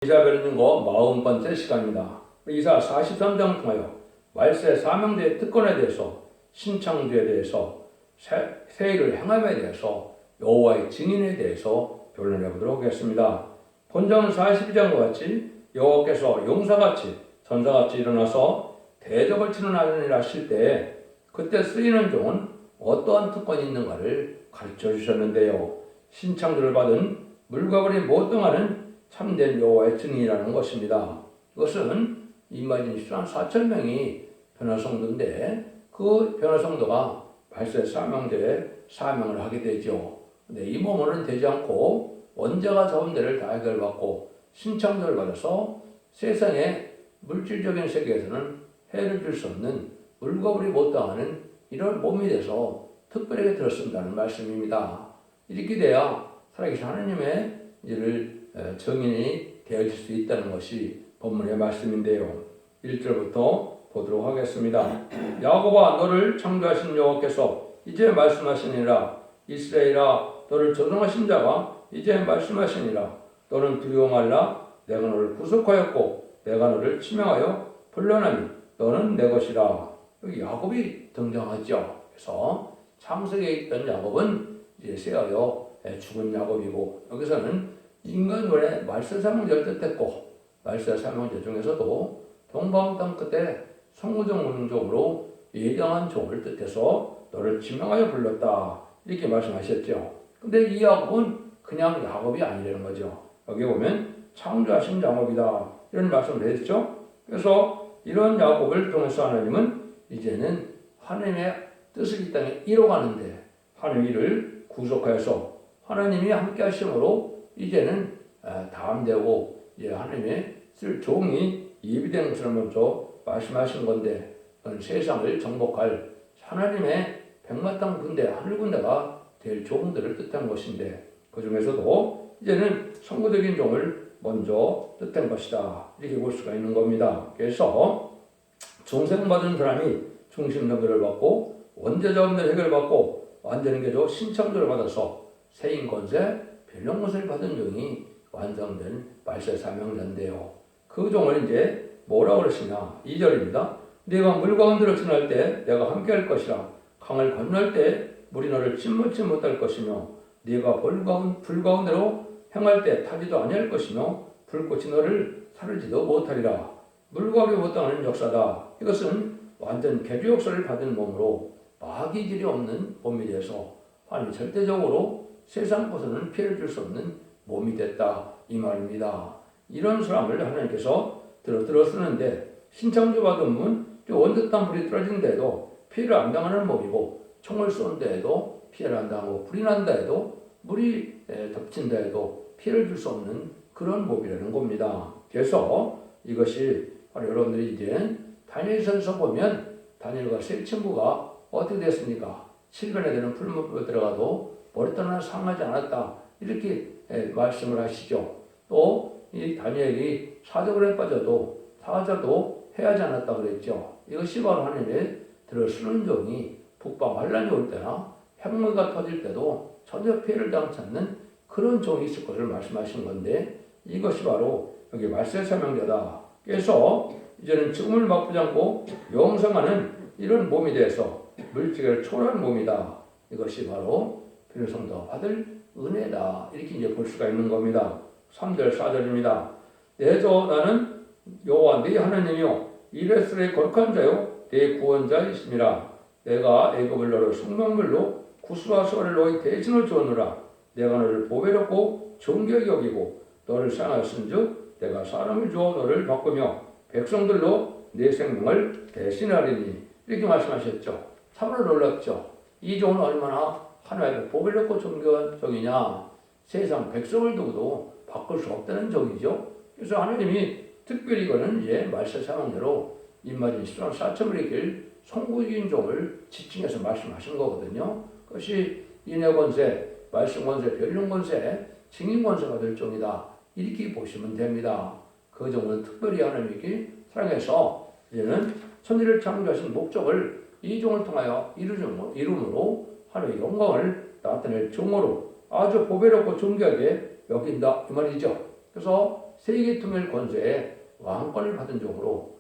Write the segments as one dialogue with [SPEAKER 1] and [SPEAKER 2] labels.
[SPEAKER 1] 이사 배우는 거 40번째 시간입니다. 이사 43장 통하여 말세 사명제 특권에 대해서, 신창조에 대해서, 세일을 행함에 대해서, 여호와의 증인에 대해서 변론해 보도록 하겠습니다. 본章 42장과 같이 여호와께서 용사같이 전사같이 일어나서 대적을 치는 하느니라 하실 때 그때 쓰이는 종은 어떠한 특권이 있는가를 가르쳐 주셨는데요. 신창조를 받은 물과 불이 모동하는 참된 여호와의 증인이라는 것입니다. 이것은 임마진 14,000명이 변화성도인데 그 변화성도가 말세 사명제에 사명을 하게 되죠. 근데 이 몸은 되지 않고 원자가 자원들을 다 해결받고 신창조를 받아서 세상의 물질적인 세계에서는 해를 줄 수 없는 물과 불이 못 당하는 이런 몸이 돼서 특별하게 들었습니다는 말씀입니다. 이렇게 돼야 살아계신 하나님의 일을 정인이 되어질 수 있다는 것이 본문의 말씀인데요. 1절부터 보도록 하겠습니다. 야곱아, 너를 창조하신 여호와께서 이제 말씀하시니라. 이스라엘아, 너를 조성하신 자가 이제 말씀하시니라. 너는 두려워 말라. 내가 너를 구속하였고 내가 너를 치명하여 불러나니 너는 내 것이라. 여기 야곱이 등장하죠. 그래서 창세기에 있던 야곱은 이제 쇠하여 죽은 야곱이고, 여기서는 인간의 말세 사명제를 뜻했고, 말세 사명제 중에서도 동방 땅 끝에 성우종 운종으로 예정한 종을 뜻해서 너를 지명하여 불렀다, 이렇게 말씀하셨죠. 근데 이 야곱은 그냥 야곱이 아니라는 거죠. 여기 보면 창조하신 야곱이다, 이런 말씀을 했죠. 그래서 이런 야곱을 통해서 하나님은 이제는 하나님의 뜻을 이 땅에 이뤄가는데 하나님 이를 구속하여서 하나님이 함께 하심으로 이제는 다음되고 이제 하나님의 쓸 종이 예비된 것을 먼저 말씀하신 건데, 세상을 정복할 하나님의 백마땅 군대, 하늘 군대가 될 종들을 뜻한 것인데, 그 중에서도 이제는 선구적인 종을 먼저 뜻한 것이다, 이렇게 볼 수가 있는 겁니다. 그래서 중생받은 사람이 중심정결을 받고 원죄자원들 해결받고 완전히 개조 신창조를 받아서 세인권세 변령권세를 받은 종이 완성된 말세 사명자인데요. 그 종을 이제 뭐라고 그러시냐, 2절입니다. 네가 물 가운데로 지날 때 내가 함께 할 것이라. 강을 건널 때 물이 너를 침몰치 못할 것이며 네가 불 가운데로 행할 때 타지도 아니할 것이며 불꽃이 너를 사르지도 못하리라. 물과 불이 못 당하는 역사다. 이것은 완전 개조 역사를 받은 몸으로 마귀질이 없는 몸이 돼서 아니 절대적으로 세상 곳에는 피해를 줄 수 없는 몸이 됐다, 이 말입니다. 이런 사람을 하나님께서 들어 쓰는데, 신창조 받은 분, 원자 땅 불이 떨어진 데에도 피해를 안 당하는 몸이고, 총을 쏜 데에도 피해를 안 당하고, 불이 난다 해도 물이 덮친다 해도 피해를 줄 수 없는 그런 몸이라는 겁니다. 그래서 이것이 바로 여러분들이 이제 다니엘서에서 보면 다니엘과 세 친구가 어떻게 됐습니까? 7변에 되는 풀무불에 들어가도 머리털 상하지 않았다, 이렇게 말씀을 하시죠. 또 이 다니엘이 사자굴에 빠져도 사자도 해하지 않았다 그랬죠. 이것이 바로 하나님의 들어쓰는 종이 북방 환란이 올 때나 핵무기가 터질 때도 전혀 피해를 당치 않는 그런 종이 있을 것을 말씀하신 건데, 이것이 바로 여기 말세 사명자다. 그래서 이제는 죽음을 맛보지 않고 영생하는 이런 몸이 돼서 물질을 초월한 몸이다. 이것이 바로 변호성도가 받을 은혜다, 이렇게 이제 볼 수가 있는 겁니다. 3절 4절입니다. 내저 나는 여호와 네 하나님이요 이스라엘의 거룩한 자요 네 구원자이심이라. 내가 애굽을 너를 생명물로 구스와 수아를 너희 대신을 주었노라. 내가 너를 보배롭고 존귀하게 여기고 너를 사랑하였은즉 내가 사람을 주어 너를 바꾸며 백성들로 내 생명을 대신하리니, 이렇게 말씀하셨죠. 참으로 놀랍죠. 이 종은 얼마나 하나님의 보배롭고 존귀한 종이냐. 세상 백성을 두고도 바꿀 수 없다는 종이죠. 그래서 하나님이 특별히 이거는 이제 말세 사명대로 임마진 14,000명의 길 성구적인 종을 지칭해서 말씀하신 거거든요. 그것이 인해권세, 말씀권세, 변론권세, 증인권세가 될 종이다, 이렇게 보시면 됩니다. 그 종은 특별히 하나님께 사랑해서 이제는 천지를 창조하신 목적을 이 종을 통하여 이름으로 하나님의 영광을 나타낼 종으로 아주 보배롭고 존귀하게 여긴다, 이 말이죠. 그래서 세계통일 권세에 왕권을 받은 종으로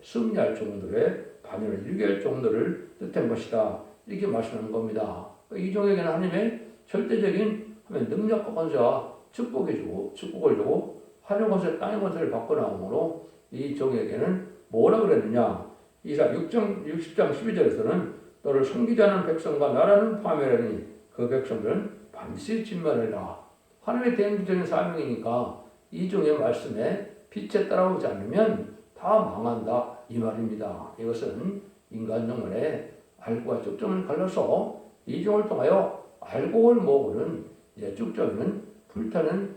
[SPEAKER 1] 승리할 종들의 반열을 이루게 할 종들을 뜻한 것이다. 이렇게 말씀하는 겁니다. 이 종에게는 하나님의 절대적인 능력과 권세와 축복을 주고 하늘 권세, 땅의 권세를 받고 나오므로 이 종에게는 뭐라 그랬느냐? 이사 60장 12절에서는 너를 섬기지 않은 백성과 나라는 파멸하니 그 백성들은 반드시 진멸하리라. 하나님의 대행적인 사명이니까 이 종의 말씀에 빛에 따라오지 않으면 다 망한다 이 말입니다. 이것은 인간 영혼의 알고와 쭉정을 갈라서 이 종을 통하여 알고를 모으는 쭉정이는 불타는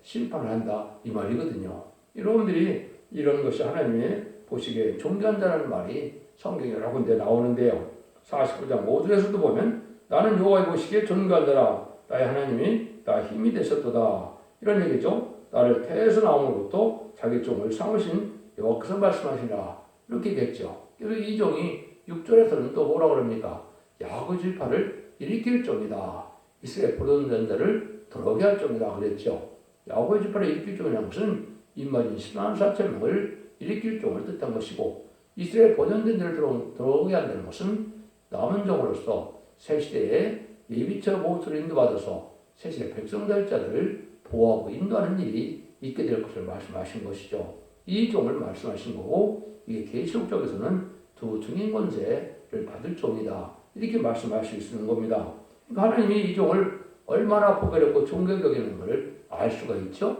[SPEAKER 1] 심판을 한다 이 말이거든요. 여러분들이 이런 것이 하나님이 보시기에 존귀한다는 말이 성경에 여러 군데 나오는데요. 49장 5절에서도 보면 나는 여호와의 보시기에 존귀하더라. 나의 하나님이 나 힘이 되셨도다. 이런 얘기죠. 나를 태에서 나옴으로부터 자기 종을 삼으신 여호와께서 말씀하시라. 이렇게 얘기했죠. 그래서 이 종이 6절에서는 또 뭐라고 그럽니까? 야곱 지파를 일으킬 종이다. 이스라엘 포도원 자를 들어오게 할 종이다 그랬죠. 야곱 지파를 일으킬 종이라는 것은 인마진 10만 4천 명을 일으킬 종을 뜻한 것이고 이스라엘 보존된 자를 들어오게 한다는 것은 남은 종으로서 새 시대에 예비처 모습을 인도받아서 새 시대 백성될 자들을 보호하고 인도하는 일이 있게 될 것을 말씀하신 것이죠. 이 종을 말씀하신 거고 이게 계시록 쪽에서는 두 증인 권세를 받을 종이다. 이렇게 말씀하실 수 있는 겁니다. 그러니까 하나님이 이 종을 얼마나 보배롭고 존경적인 것을 알 수가 있죠.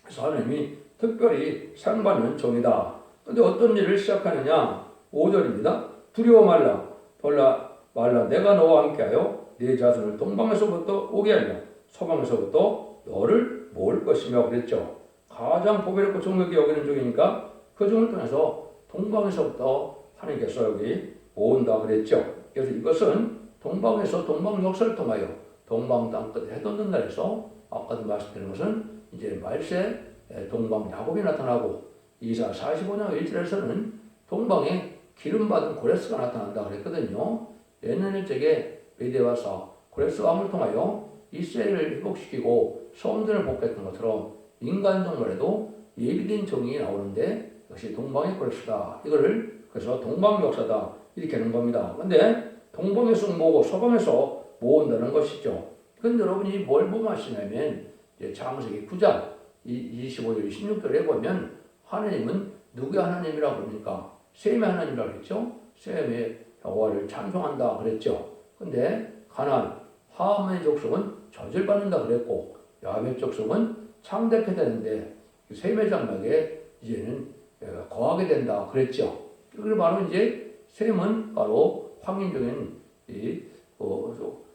[SPEAKER 1] 그래서 하나님이 특별히 상받는 종이다. 그런데 어떤 일을 시작하느냐? 5절입니다. 두려워 말라 내가 너와 함께하여 네 자손을 동방에서부터 오게 하며 서방에서부터 너를 모을 것이며 그랬죠. 가장 보배롭고 존경하게 여기는 종이니까 그 종을 통해서 동방에서부터 하나님께서 여기 모은다 그랬죠. 그래서 이것은 동방에서 동방 역사를 통하여 동방 땅끝 해돋는 날에서 아까도 말씀드린 것은 이제 말세 동방 야곱이 나타나고 이사 45장 1절에서는 동방에 기름 받은 고레스가 나타난다 그랬거든요. 옛날 일적에 메대와서 고레스 왕을 통하여 이스라엘을 회복시키고 성전을 복했던 것처럼 인간 종말에도 예비된 종이 나오는데 역시 동방의 고레스다. 이거를 그래서 동방 역사다 이렇게 하는 겁니다. 그런데 동방에서 모으고 서방에서 모은다는 것이죠. 그런데 여러분이 뭘 보시냐면 창세기 9장 25절 26절에 보면 하나님은 누구의 하나님이라고 그럽니까? 셈의 하나님이라고 그랬죠. 셈의 여호와를 찬송한다 그랬죠. 근데 가나안 함의 족속은 저질받는다 그랬고 야벳 족속은 창대케 되는데 셈의 장막에 이제는 거하게 된다 그랬죠. 그리고 바로 이제 셈은 바로 황인종인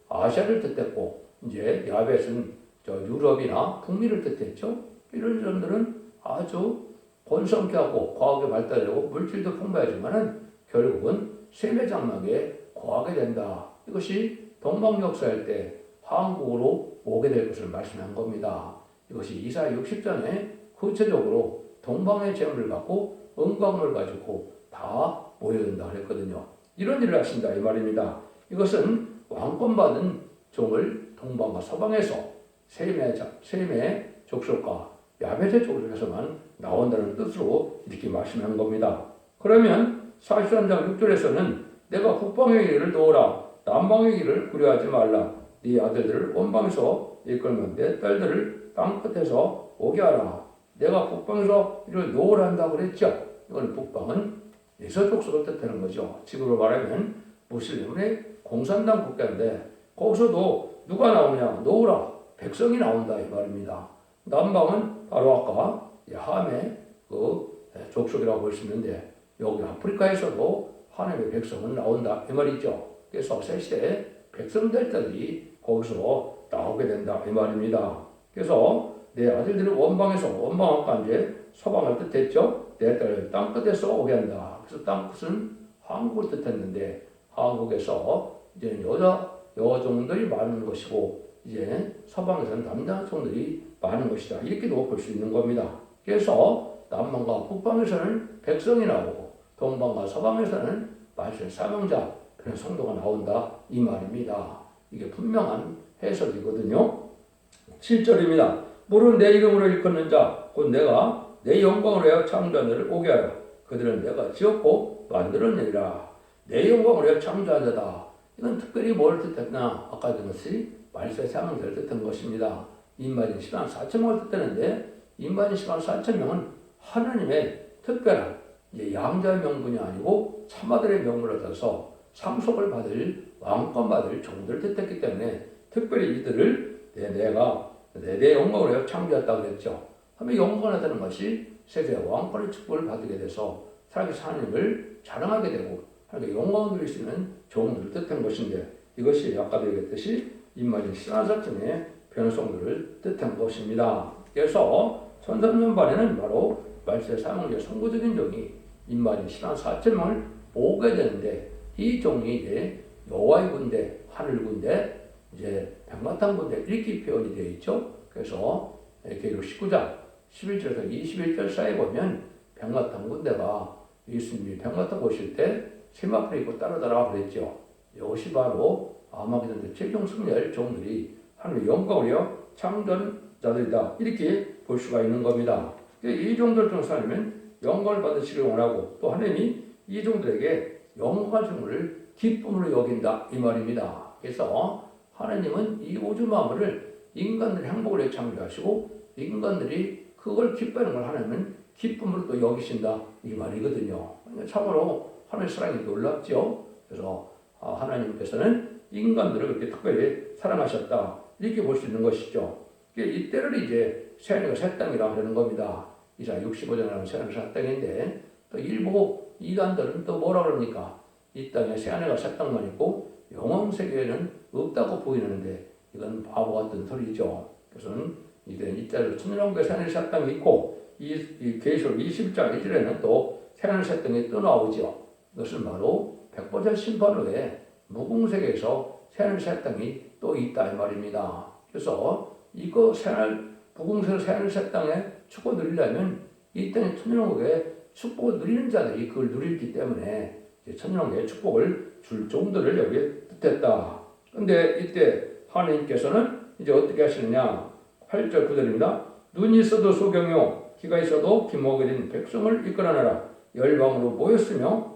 [SPEAKER 1] 아시아를 뜻했고 이제 야벳은 유럽이나 북미를 뜻했죠. 이런 점들은 아주 번성케 하고 과학에 발달되고 물질도 풍부하지만은 결국은 셈의 장막에 거하게 된다. 이것이 동방 역사할 때 한국으로 오게 될 것을 말씀한 겁니다. 이것이 이사야 60장에 구체적으로 동방의 재물을 갖고 은광을 가지고 다 모여든다 그랬거든요. 이런 일을 하신다 이 말입니다. 이것은 왕권받은 종을 동방과 서방에서 셈의 족속과 야벳의 족속에서만 나온다는 뜻으로 이렇게 말씀한 겁니다. 그러면 43장 6절에서는 내가 북방의 길을 놓으라 남방의 길을 구려하지 말라 네 아들들을 원방에서 이끌면 내 딸들을 땅끝에서 오게 하라. 내가 북방에서 이를 놓으라 한다고 그랬죠. 이건 북방은 에서 족속을 뜻하는 거죠. 지금으로 말하면 무슬림의 공산당 국가인데 거기서도 누가 나오냐? 놓으라. 백성이 나온다 이 말입니다. 남방은 바로 아까 함의 족속이라고 볼 수 있는데 여기 아프리카에서도 하나님의 백성은 나온다 이 말이죠. 그래서 새시대 백성들이 거기서 나오게 된다 이 말입니다. 그래서 내 아들들은 원방에서 아까 이제 서방을 뜻했죠. 내 딸을 땅끝에서 오게 한다. 그래서 땅끝은 한국을 뜻했는데 한국에서 이제 여종들이 많은 것이고 이제 서방에서는 남자 종들이 많은 것이다. 이렇게도 볼 수 있는 겁니다. 그래서 남방과 북방에서는 백성이 나오고 동방과 서방에서는 말씀 사명자 그런 성도가 나온다 이 말입니다. 이게 분명한 해석이거든요. 7절입니다. 물은 내 이름으로 일컫는 자 곧 내가 내 영광을 위하여 창조한 자를 오게 하라. 그들은 내가 지었고 만들었느니라. 내 영광을 위하여 창조한 자다. 이건 특별히 뭘 뜻했나? 아까 든 것이 말세 사명자를 뜻한 것입니다. 인마진 10만 4천 명을 뜻하는데 인마진 10만 4천 명은 하나님의 특별한 양자의 명분이 아니고 참아들의 명분을 따서 상속을 받을 왕권 받을 종들을 뜻했기 때문에 특별히 이들을 내가 내 영광을 위하여 창조했다고 그랬죠. 하면 영광을 나타내는 것이 세계 왕권의 축복을 받게 돼서 살아계신 하나님을 자랑하게 되고 하나님의 영광을 누릴 수 있는 종들을 뜻한 것인데 이것이 아까도 얘기했듯이 인마진 14사층의 변성들을 뜻한 것입니다. 그래서 1300년반에는 바로 말세 사명자의 선구적인 종이 인마진 14,000명을 모으게 되는데 이 종이 이제 여호와의 군대, 하늘 군대, 이제 백마탄 군대 이렇게 표현이 되어 있죠. 그래서 계시록 19장 11절에서 21절 사이에 보면 백마탄 군대가 예수님이 백마탄 보실 때 세마포를 입고 따라다라 그랬죠. 이것이 바로 아마게돈 때 최종 승리할 종들이 하나님의 영광으로 창조자들이다 이렇게 볼 수가 있는 겁니다. 이 종들 중에서 하나님은 영광을 받으시길 원하고 또 하나님이 이 종들에게 영광 주문을 기쁨으로 여긴다 이 말입니다. 그래서 하나님은 이 우주 만물을 인간들의 행복을 위해 창조하시고 인간들이 그걸 기뻐하는 걸 하나님은 기쁨으로 또 여기신다 이 말이거든요. 참으로 하나님의 사랑이 놀랍죠. 그래서 하나님께서는 인간들을 그렇게 특별히 사랑하셨다 이렇게 볼 수 있는 것이죠. 이때를 이제 새하늘과 새 땅이라고 하는 겁니다. 이사야 65장에 나오는 새하늘과 새 땅인데 또 일부 이단들은 또 뭐라 그럽니까? 이 땅에 새하늘과 새 땅만 있고 영원 세계에는 없다고 보이는데 이건 바보 같은 소리죠. 그래서 이제 이때를 천년왕국의 새하늘 새 땅이 있고 이 계시록 20장 1절에는 또 새하늘 새 땅이 또 나오죠. 이것은 바로 백보자 심판 후에 무궁세계에서 새하늘 새 땅이 또 있다 이 말입니다. 그래서 이거 무궁세계 새하늘 새 땅에 축복 누리려면 이 땅의 천년왕국의 축복을 누리는 자들이 그걸 누리기 때문에 천년왕국의 축복을 줄 종들을 여기에 뜻했다. 근데 이때 하나님께서는 이제 어떻게 하시느냐? 8절 9절입니다. 눈이 있어도 소경이요 귀가 있어도 귀목이 된 백성을 이끌어내라. 열방으로 모였으며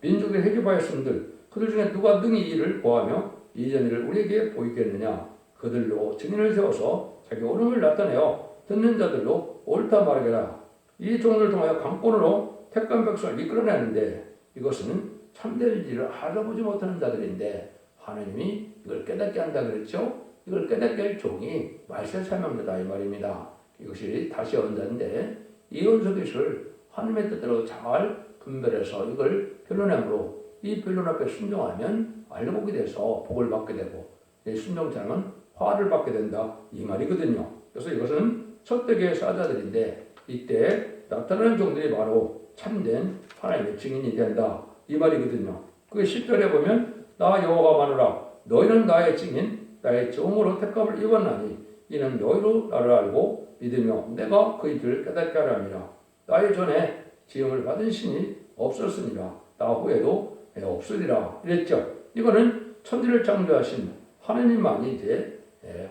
[SPEAKER 1] 민족의 회개하였음들 그들 중에 누가 능히 이를 고하며 이전 일을 우리에게 보이겠느냐? 그들로 증인을 세워서 자기 옳음을 나타내어 듣는 자들로 옳다 말하게라. 이 종을 통하여 강권으로 택한 백성을 이끌어내는데 이것은 참된 일을 알아보지 못하는 자들인데 하나님이 이걸 깨닫게 한다 그랬죠. 이걸 깨닫게 할 종이 말세 사명자다 이 말입니다. 이것이 다시 언자인데 이 언석의를 하나님의 뜻대로 잘 분별해서 이걸 변론함으로 이 변론 앞에 순종하면 알곡이 돼서 복을 받게 되고 순종치 않으면 화를 받게 된다 이 말이거든요. 그래서 이것은 첫대기의 사자들인데 이때 나타나는 종들이 바로 참된 하나님의 증인이 된다 이 말이거든요. 그 10절에 보면 나 여호와가 마누라 너희는 나의 증인 나의 종으로 택함을 입었나니 이는 너희로 나를 알고 믿으며 내가 그이들을 깨닫게 하려 함이라. 나의 전에 지음을 받은 신이 없었으니라 나 후에도 없으리라 이랬죠. 이거는 천지를 창조하신 하나님만이 이제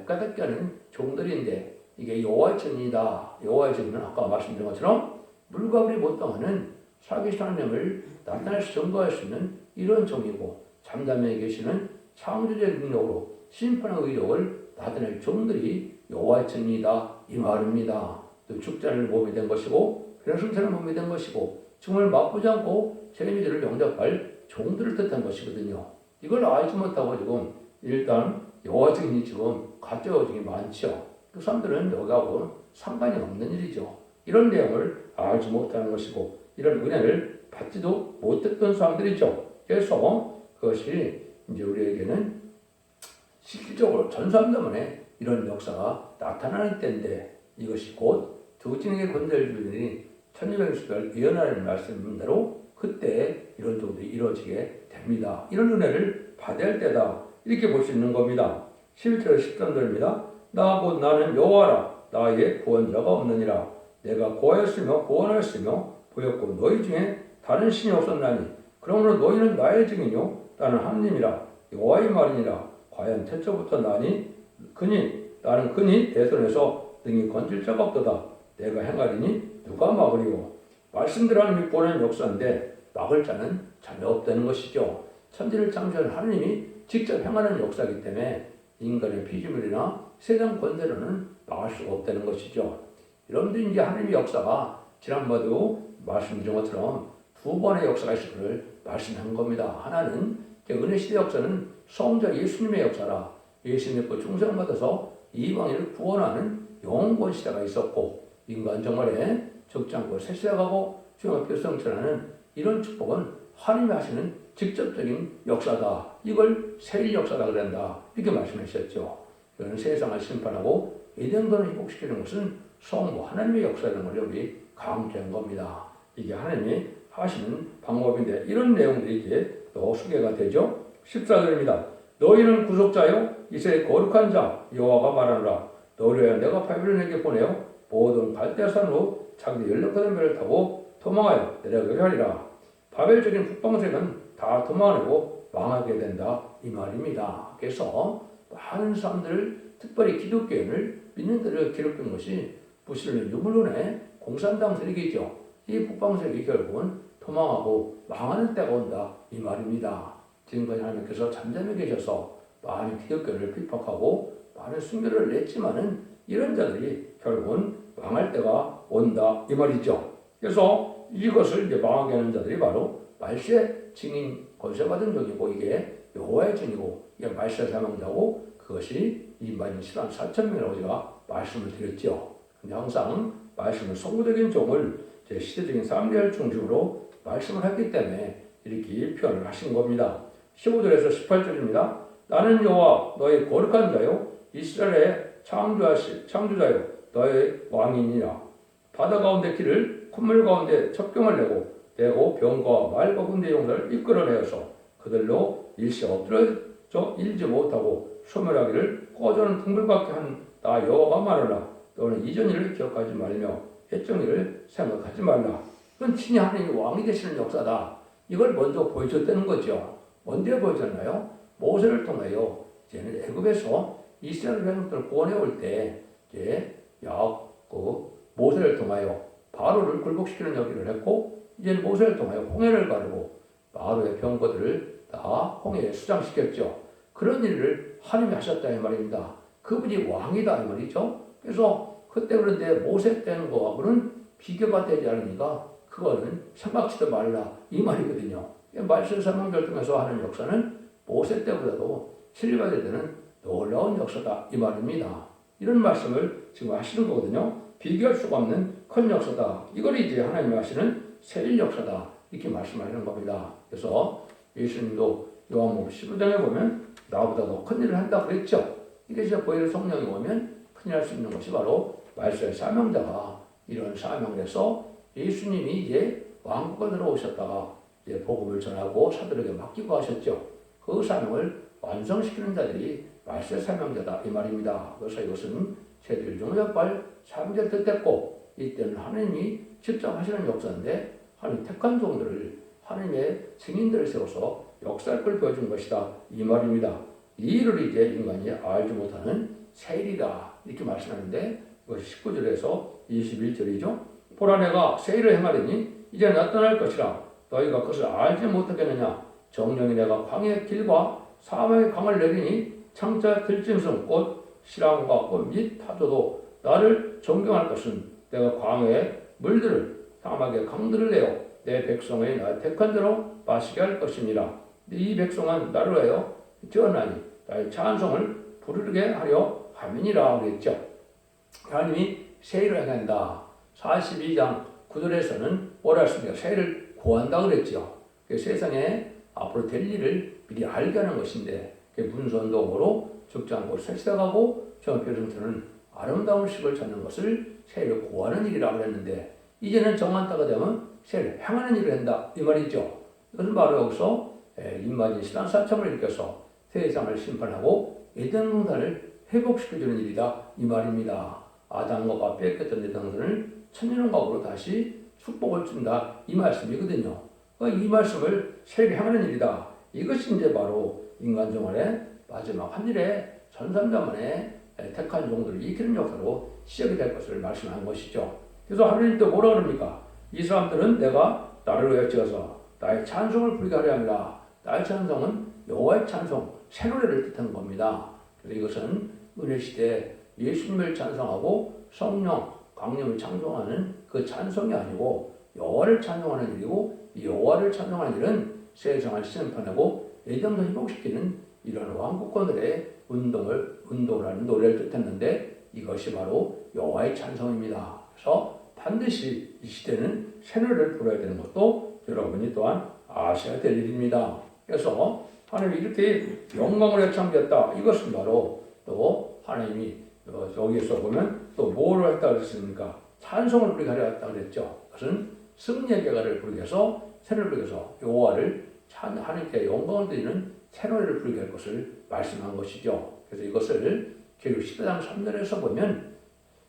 [SPEAKER 1] 깨닫게 하는 종들인데 이게 여호와의 증인이다. 여호와의 증인은 아까 말씀드린 것처럼 물과 불이 못 당하는 살아계신 하나님을 나타낼 수 증거할 수 있는 이런 종이고 잠잠에 계시는 창조자의 능력으로 심판의 의력을 나타낼 종들이 여호와의 증인이다 이 말입니다. 또 죽자를 몸이 된 것이고 그런 승천을 몸이 된 것이고 죽음을 맛보지 않고 세계미들을 영접할 종들을 뜻한 것이거든요. 이걸 알지 못하고 지금 일단 여호와 증인이 지금 가짜 증인이 많죠. 그 사람들은 여기하고 상관이 없는 일이죠. 이런 내용을 알지 못하는 것이고 이런 은혜를 받지도 못했던 사람들이죠. 그래서 그것이 이제 우리에게는 실질적으로 전사한다면에 이런 역사가 나타나는 때인데 이것이 곧 두 진에게 건설 주인이 1200수별 예언하는 말씀대로 그때 이런 종들이 이루어지게 됩니다. 이런 은혜를 받아야 할 때다. 이렇게 볼 수 있는 겁니다. 11절 13절입니다. 나 곧 나는 여호와라. 나의 구원자가 없느니라. 내가 구하였으며 구원하였으며 보였고 너희 중에 다른 신이 없었나니 그러므로 너희는 나의 증인이요 나는 하느님이라. 여호와의 말이니라. 과연 태초부터 나니 그니 나는 흔히 대선에서 능히 건질 자가 없도다. 내가 행하리니 누가 막으리요. 말씀대로 하나님이 보낸 역사인데 막을 자는 전혀 없다는 것이죠. 천지를 창조한 하나님이 직접 행하는 역사이기 때문에 인간의 피조물이나 세상 권세로는 막을 수가 없다는 것이죠. 여러분들이 이제 하나님의 역사가 지난번에도 말씀드린 것처럼 두 번의 역사가 있을 것을 말씀한 겁니다. 하나는 은혜시대 역사는 성자 예수님의 역사라. 예수님의 중생을 받아서 이방인을 구원하는 영원 시대가 있었고, 인간 정말에 적지 않고 세세하고 주의 앞에 성천하는 이런 축복은 하나님이 하시는 직접적인 역사다. 이걸 세일 역사다 그런다. 이렇게 말씀하셨죠. 이거는 세상을 심판하고 에덴동을 회복시키는 것은 성부 하나님의 역사라는 걸 여기 강조한 겁니다. 이게 하나님이 하시는 방법인데 이런 내용들이 이제 또 소개가 되죠. 14절입니다. 너희는 구속자요 이스라엘 거룩한 자 여호와가 말하노라. 너를 위하여 내가 바벨론에게 보내어 모든 갈대산으로 자기들 연락하는 배를 타고 도망하여 내려가게 하리라. 바벨적인 북방색은 다 도망하고 망하게 된다 이 말입니다. 그래서 많은 사람들 특별히 기독교인을 믿는 들을 기록된 것이 무슬림 유물론의 공산당 세력이죠. 이 북방세력이 결국은 도망하고 망하는 때가 온다 이 말입니다. 지금까지 하나님께서 잠잠히 계셔서 많은 기독교를 핍박하고 많은 순교를 냈지만은 이런 자들이 결국은 망할 때가 온다 이 말이죠. 그래서 이것을 이제 망하게 하는 자들이 바로 말세 증인 권세받은 종이고 이게 여호와의 증이고 이게 말세 사명자고 그것이 인반인 10만 4천 명이라고 제가 말씀을 드렸죠. 근데 항상 말씀을 성구적인 종을 제 시대적인 쌍계열 중심으로 말씀을 했기 때문에 이렇게 표현을 하신 겁니다. 15절에서 18절입니다. 나는 여호와 너의 거룩한 자요 이스라엘의 창조자요 너의 왕이니라. 바다 가운데 길을 콧물 가운데 첩경을 내고 병과 말 가운데 용사를 이끌어내어서 그들로 일시 엎드러져 일지 못하고 소멸하기를 꺼져는 등불같게 한 나 여호와가 말하라. 너는 이전 일을 기억하지 말며 옛적 일을 생각하지 말라. 그건 친히 하나님이 왕이 되시는 역사다. 이걸 먼저 보여줬다는 거죠. 언제 보여줬나요? 모세를 통하여 이제는 애굽에서 이스라엘 백성들을 구원해 올 때 이제 모세를 통하여 바로를 굴복시키는 역할을 했고 이제는 모세를 통하여 홍해를 가르고 바로의 병거들을 다 홍해에 수장시켰죠. 그런 일을 하나님이 하셨다 이 말입니다. 그분이 왕이다 이 말이죠. 그래서 그때 그런데 모세 때는 거하고는 비교가 되지 않으니까 그거는 생각지도 말라 이 말이거든요. 말씀 설명을 통해서 하는 역사는 모세 때보다도 신뢰받을 때는 놀라운 역사다 이 말입니다. 이런 말씀을 지금 하시는 거거든요. 비교할 수가 없는 큰 역사다. 이걸 이제 하나님이 하시는 세일 역사다 이렇게 말씀하시는 겁니다. 그래서 예수님도 요한복음 15장에 보면 나보다 더 큰 일을 한다 그랬죠. 이게 이제 보혈 성령이 오면 큰일 할 수 있는 것이 바로 말씀의 사명자가 이런 사명을 해서 예수님이 이제 왕국에 들어오셨다가 이제 복음을 전하고 사도에게 맡기고 하셨죠. 그 사명을 완성시키는 자들이 말씀의 사명자다 이 말입니다. 그래서 이것은 세들 종역발 사명자를 뜻했고 이때는 하나님이 직접 하시는 역사인데 하나님 택한 종들을 하나님의 증인들을 세워서 역사를 보여준 것이다 이 말입니다. 이 일을 이제 인간이 알지 못하는 세일이다 이렇게 말씀하는데 이것이 19절에서 21절이죠. 보라 내가 세일을 행하리니 이제 나타날 것이라 너희가 그것을 알지 못하겠느냐. 정령이 내가 광야의 길과 사막의 강을 내리니 창자 들짐승 곧 시랑과 꽃 및 타조도 나를 존경할 것은 내가 광야의 물들을 사막의 강들을 내어 내 백성의 나 택한 대로 마시게 할 것입니다. 이 백성은 나를 위하여 지었나니 나의 찬송을 부르게 하려 함이니라 그랬죠. 하나님이 세일을 행한다. 42장 9절에서는 뭐라 했습니까? 세일을 구한다 그랬죠. 세상에 앞으로 될 일을 미리 알게 하는 것인데 문선동으로 죽지 않고 설사가고 정표정처는 아름다운 식을 찾는 것을 세일을 구하는 일이라고 했는데 이제는 정한 때가 되면 세일을 행하는 일을 한다 이 말이죠. 이것은 바로 여기서 인마진 신앙 사참을 일으켜서 세상을 심판하고 에덴 동산을 회복시켜주는 일이다 이 말입니다. 아담과 뺏겼던 에덴 동산을 천년왕국으로 다시 축복을 준다 이 말씀이거든요. 이 말씀을 세일을 행하는 일이다. 이것이 이제 바로 인간 정원의 마지막 한 일의 전산자만의 택한 종들을 이기는 역사로 시작이 될 것을 말씀한 것이죠. 그래서 하나님 또 뭐라 그럽니까? 이 사람들은 내가 나를 위하여 지어서 나의 찬송을 부르게 하려 합니다. 나의 찬송은 여호와의 찬송, 새 노래를 뜻하는 겁니다. 그래서 이것은 은혜시대에 예수님을 찬송하고 성령, 강림을 찬송하는 그 찬송이 아니고 여호와를 찬송하는 일이고, 이 여호와를 찬송하는 일은 세상을 심판하고 예정도 회복시키는 이런 왕국권들의 운동을 하는 노래를 뜻했는데, 이것이 바로 여호와의 찬송입니다. 그래서 반드시 이 시대는 새 노래를 불러야 되는 것도 여러분이 또한 아셔야 될 일입니다. 그래서 하나님이 이렇게 영광을 참겼다. 이것은 바로 또 하나님이 여기에서 보면 또 뭐를 했다 그랬습니까? 찬송을 부르게 하려 했다 그랬죠. 그것은 승리의 계가를 부르게 해서, 새를 부르게 해서 여호와를 하나님께 영광을 드리는 새 노래를 부르게 할 것을 말씀한 것이죠. 그래서 이것을 계율 14장 3절에서 보면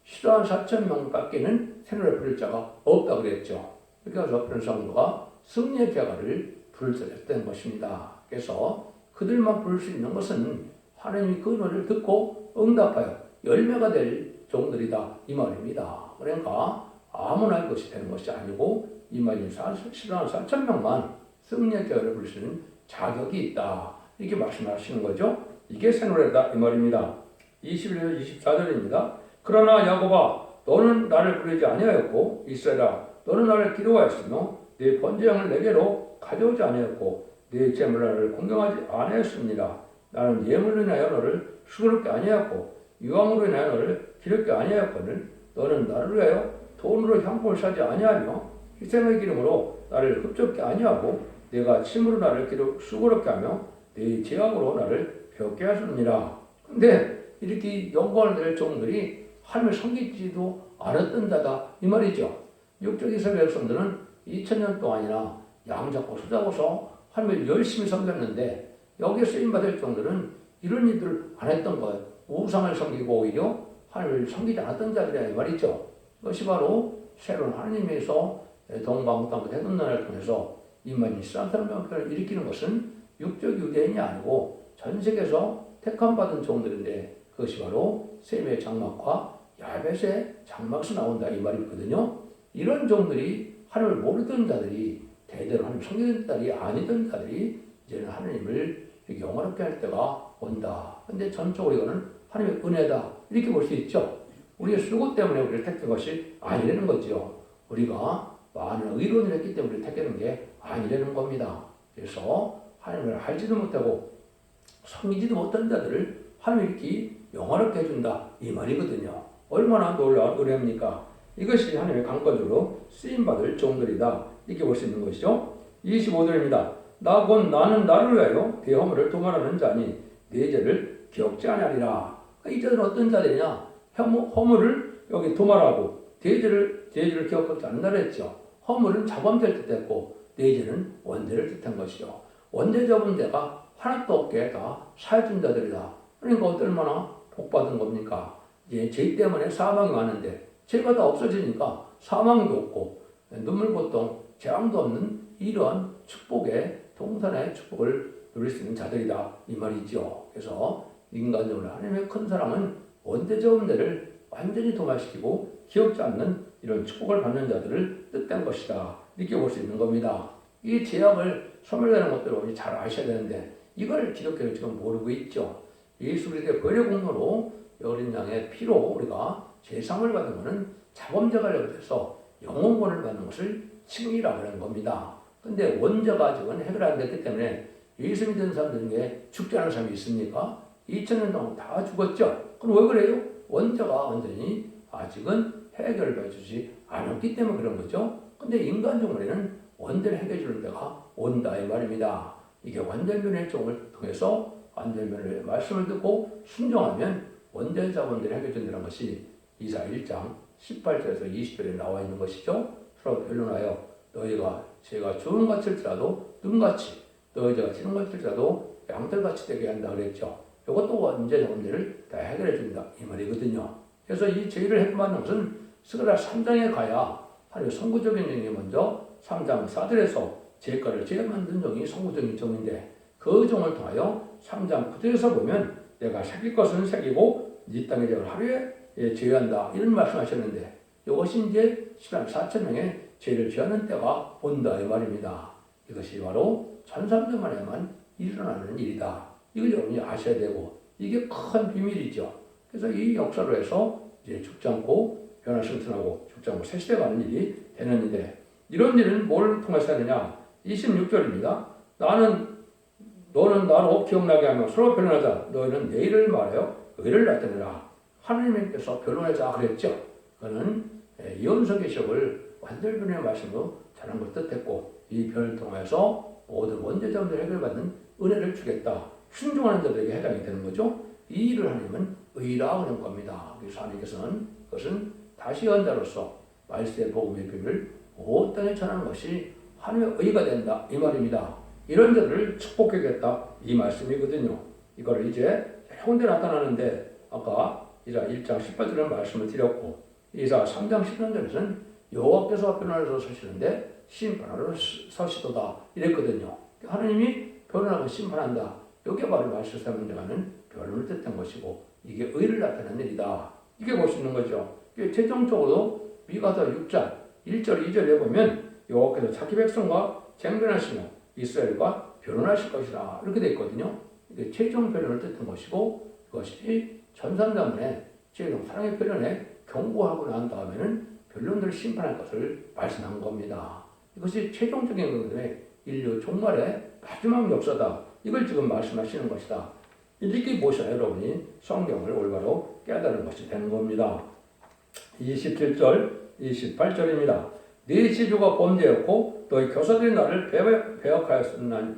[SPEAKER 1] 14만 4천 명밖에는 새 노래 부를 자가 없다 그랬죠. 그래서 그런 성도가 승리의 계가를 부를 때 된 것입니다. 그래서 그들만 부를 수 있는 것은 하나님이 그 노래를 듣고 응답하여 열매가 될 종들이다 이 말입니다. 그러니까 아무나 이것이 되는 것이 아니고 이만희 14만 4천 명만 승리의 계가를 부를 수 있는 자격이 있다 이렇게 말씀하시는 거죠. 이게 새 노래다 이 말입니다. 21절 24절입니다. 그러나 야곱아 너는 나를 부르지 아니하였고 이스라엘아 너는 나를 기도하였으며 네 번제형을 내게로 가져오지 아니하였고 네 제물을 나를 공경하지 아니하였습니다. 나는 예물로 인하여 너를 수고롭게 아니하였고 유황으로 인하여 너를 기럽게 아니하였거늘 너는 나를 위하여 돈으로 향품을 사지 아니하며 희생의 기름으로 나를 흡족게 아니하고 내가 침으로 나를 수고롭게 하며 네 제약으로 나를 벽게 하셨느니라. 근데 이렇게 영광을 낼 종들이 하나님을 섬기지도 않았던 자다 이 말이죠. 육적 이스라엘 백성들은 2000년 동안이나 양 잡고 소 잡고서 하나님을 열심히 섬겼는데, 여기에 쓰임받을 종들은 이런 일들을 안 했던 것, 우상을 섬기고 오히려 하나님을 섬기지 않았던 자들이야 이 말이죠. 그것이 바로 새로운 하나님에서 동방북방 해둔 나라를 통해서 이만희 이스라엘 명편을 일으키는 것은 육적 유대인이 아니고 전 세계에서 택함받은 종들인데, 그것이 바로 셈의 장막과 야벳의 장막에서 나온다 이 말이거든요. 이런 종들이 하나님을 모르던 자들이, 대대로 하나님 섬기던 자들이 아니던 자들이 이제는 하나님을 영화롭게 할 때가 온다. 근데 전적으로 이거는 하나님의 은혜다 이렇게 볼 수 있죠. 우리의 수고 때문에 우리를 택한 것이 아니라는 거죠. 우리가 많은 의론을 했기 때문에 우리를 택하는 게 아니라는 겁니다. 그래서 하나님을 알지도 못하고 섬기지도 못한 자들을 하나님이 이렇게 영화롭게 해준다 이 말이거든요. 얼마나 놀라운 은혜입니까? 이것이 하나님의 강권으로 쓰임받을 종들이다 이렇게 볼 수 있는 것이죠. 25절입니다. 나 곧 나는 나를 위하여 내 허물을 도말하는 자니 내 죄를 기억지 아니하리라. 이 자들은 어떤 자들이냐? 허물을 여기 도말하고 대죄를 기억하지 않는다 했죠. 허물은 자범죄를 뜻했고 내죄는 원죄를 뜻한 것이죠. 원죄 자범죄가 하나도 없게 다 사해준 자들이다. 그러니까 얼마나 복받은 겁니까? 이제 죄 때문에 사망이 많은데 죄가 다 없어지니까 사망도 없고 눈물 고통, 재앙도 없는 이러한 축복의 동산의 축복을 누릴 수 있는 자들이다 이 말이죠. 그래서 인간적으로 하나님의 큰 사랑은 원죄적 문제를 완전히 도말시키고 기억지 않는 이런 축복을 받는 자들을 뜻한 것이다 이렇게 볼 수 있는 겁니다. 이 제약을 소멸되는 것들을 우리 잘 아셔야 되는데 이걸 기독교는 지금 모르고 있죠. 예수 그리스도의 벌의 공로로 어린 양의 피로 우리가 제상을 받은 것은 자범죄가 되어서 영혼권을 받는 것을 칭의라고 하는 겁니다. 근데 원죄가 아직은 해결 안 됐기 때문에 예수 믿는 사람들 중에 죽지 않은 사람이 있습니까? 2000년 동안 다 죽었죠. 그럼 왜 그래요? 원죄가 완전히 아직은 해결을 해주지 않았기 때문에 그런 거죠. 근데 인간적으로는 원죄를 해결해 주는 때가 온다 이 말입니다. 이게 완전변의 종을 통해서 완전변의 말씀을 듣고 순종하면 원죄 자본들을 해결해 준다는 것이 이사 1장 18절에서 20절에 나와 있는 것이죠. 서로 변론하여 너희가 죄가 주름같을지라도 눈같이 너희가 지름같을지라도 양털같이 되게 한다 그랬죠. 이것도 원죄 자본들을 다 해결해 준다 이 말이거든요. 그래서 이 죄를 해결하는 것은 스가랴 3장에 가야 하나님의 선구적인 종이 먼저 3장 4절에서 죄가를 죄 만든 종이 선구적인 종인데 그 종을 통하여 3장 9절에서 보면 내가 새길 것은 새기고 네 땅의 죄를 하루에 제외한다 이런 말씀하셨는데 이것이 이제 14만 4천 명의 죄를 제하는 때가 온다 이 말입니다. 이것이 바로 1300년 만에만 일어나는 일이다. 이걸 여러분이 아셔야 되고 이게 큰 비밀이죠. 그래서 이 역사로 해서 이제 죽지 않고 변화 승천하고 죽지 않고 새 시대가 가는 일이 되는데 이런 일은 뭘 통해서 하느냐? 26절입니다. 너는 나로 기억나게 하며 서로 변론하자. 너희는 내 일을 말하여 의를 나타내라. 하나님께서 변론하자 그랬죠. 그는 예언서 계시록을 완전히 변의 말씀으로 전한 걸 뜻했고 이 변을 통해서 모든 원죄자들을 해결받는 은혜를 주겠다. 순종하는 자들에게 해당이 되는 거죠. 이 일을 하나님은 의라 그런 겁니다. 그래서 하나님께서는 그것은 다시 연자로서 말세의 복음의 비밀을 온 땅에 전하는 것이 하나님의 의가 된다 이 말입니다. 이런 자들을 축복하겠다 이 말씀이거든요. 이거를 이제 형대 나타나는데 아까 이사 1장 18절에 말씀을 드렸고 이사 3장 13절에서는 여호와께서 변화로 서시는데 심판하러 서시도다 이랬거든요. 하나님이 변화하고 심판한다. 이게 바로 말씀 사명자가는 변론을 뜻한 것이고 이게 의를 나타내는 일이다. 이게 볼 수 있는 거죠. 최종적으로 미가서 6장 1절 2절에 보면 여호와께서 자기 백성과 쟁변하시며 이스라엘과 변론하실 것이다 이렇게 되어 있거든요. 이게 최종 변론을 뜻한 것이고 이것이 전산자문에 최종 사랑의 변론에 경고하고 난 다음에는 변론들을 심판할 것을 말씀한 겁니다. 이것이 최종적인 것인데 인류 종말의 마지막 역사다. 이걸 지금 말씀하시는 것이다. 이렇게 보셔야 여러분이 성경을 올바로 깨달은 것이 되는 겁니다. 27절, 28절입니다. 네 지주가 범죄였고 너희 교사들이 나를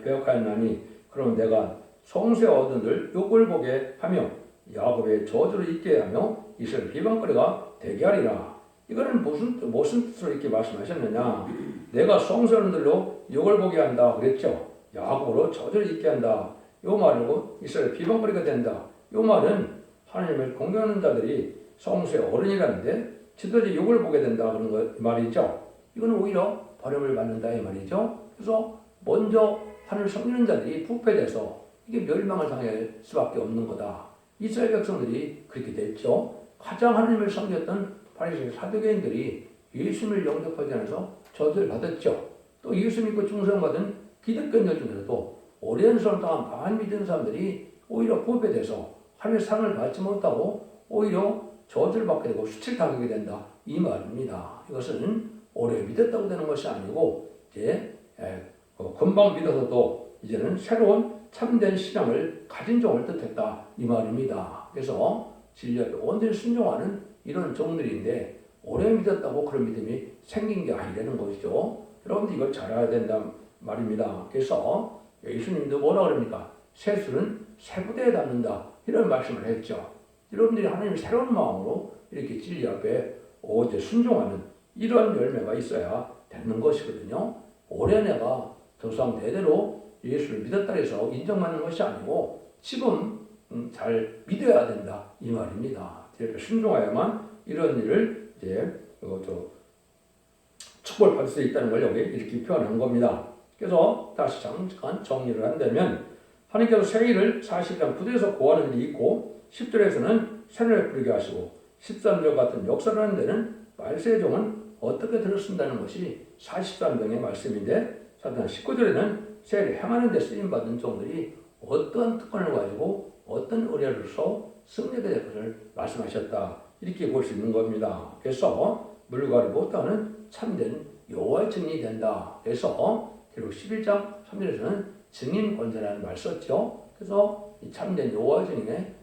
[SPEAKER 1] 배역하였나니 그럼 내가 성소에 얻은들 욕을 보게 하며 야곱의 저주를 잊게 하며 이스라엘 비방거리가 되게 하리라. 이거는 무슨 뜻으로 이렇게 말씀하셨느냐? 내가 성소들로 욕을 보게 한다 그랬죠. 야곱으로 저주를 잊게 한다. 요 말이고 이스라엘 비방거리가 된다. 요 말은 하나님을 공경하는 자들이 성소의 어른이라는데 지도지 욕을 보게 된다 그런 거 말이죠. 이거는 오히려 버림을 받는다 이 말이죠. 그래서 먼저 하나님을 섬기는 자들이 부패돼서 이게 멸망을 당할 수밖에 없는 거다. 이스라엘 백성들이 그렇게 됐죠. 가장 하나님을 섬겼던 바리새인 사두개인들이 예수님을 영접하지 않아서 저주를 받았죠. 또 예수 믿고 중생받은 기독교인들 중에서도 오랜 세월 동안 많이 믿은 사람들이 오히려 부패돼서 하나님의 상을 받지 못하고 오히려 저주를 받게 되고 수치당하게 된다 이 말입니다. 이것은 오래 믿었다고 되는 것이 아니고 이제 금방 믿어서도 이제는 새로운 참된 신앙을 가진 종을 뜻했다 이 말입니다. 그래서 진리에 온전히 순종하는 이런 종들인데 오래 믿었다고 그런 믿음이 생긴 게 아니라는 것이죠. 여러분들 이걸 잘 알아야 된다 말입니다. 그래서 예수님도 뭐라 그럽니까? 세술은 새 부대에 담는다 이런 말씀을 했죠. 여러분들이 하나님의 새로운 마음으로 이렇게 진리 앞에 오직 순종하는 이런 열매가 있어야 되는 것이거든요. 올해 내가 조상 대대로 예수를 믿었다 해서 인정받는 것이 아니고 지금 잘 믿어야 된다 이 말입니다. 이렇게 순종하야만 이런 일을 이제 축복을 받을 수 있다는 걸 여기 이렇게 표현한 겁니다. 그래서 다시 잠깐 정리를 한다면 하나님께서 세일을 40장 9절에서 고하는 일이 있고 10절에서는 새를 부르게 하시고 13절 같은 역사를 하는 데는 말세의 종은 어떻게 들었습니다는 것이 43장의 말씀인데 19절에는 세를 행하는 데 쓰임받은 종들이 어떤 특권을 가지고 어떤 의뢰로서 승리하게 될 것을 말씀하셨다. 이렇게 볼 수 있는 겁니다. 그래서 물과를 못하는 참된 여호와의 증인이 된다. 그래서 결국 11장 3절에서는 증인 권세라는 말 썼죠. 그래서 이 참된 여호와의 증인의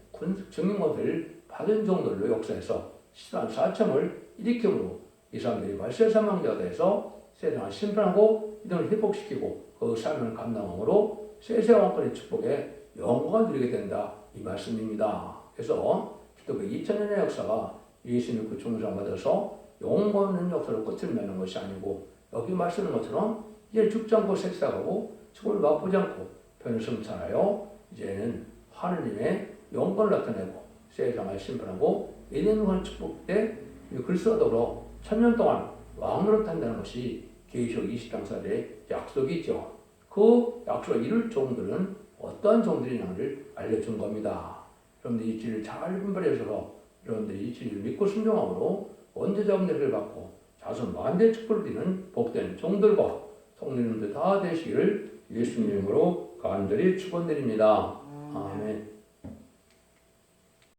[SPEAKER 1] 증인 권세를 받은 종들로 역사에서 14,000을 일으킴으로 이 사람들이 말세 사망자가 돼서 세상을 심판하고 이들을 회복시키고 그 삶을 감당함으로 세세왕권의 축복에 영광을 누리게 된다 이 말씀입니다. 그래서 기독교 2000년의 역사가 예수 믿고 중생받아서 영광 없는 역사로 끝을 맺는 것이 아니고 여기 말씀하는 것처럼 이제 죽지 않고 색사하고 죽음을 맛보지 않고 변성찬하여 이제는 하느님의 영광을 나타내고 세상을 심판하고 에덴과 축복 때 그리스도와 더불어 1000년 동안 왕으로 탄다는 것이 계시록 20장 4절의 약속이죠. 그 약속을 이룰 종들은 어떠한 종들이냐를 알려준 겁니다. 여러분들 이 진리를 잘 분별해서 여러분들 이 진리를 믿고 순종함으로 원죄자분 되기를 받고 자손 만대 축복을 드리는 복된 종들과 성도님들 다 되시기를 예수님 이름으로 간절히 축원드립니다. 아멘.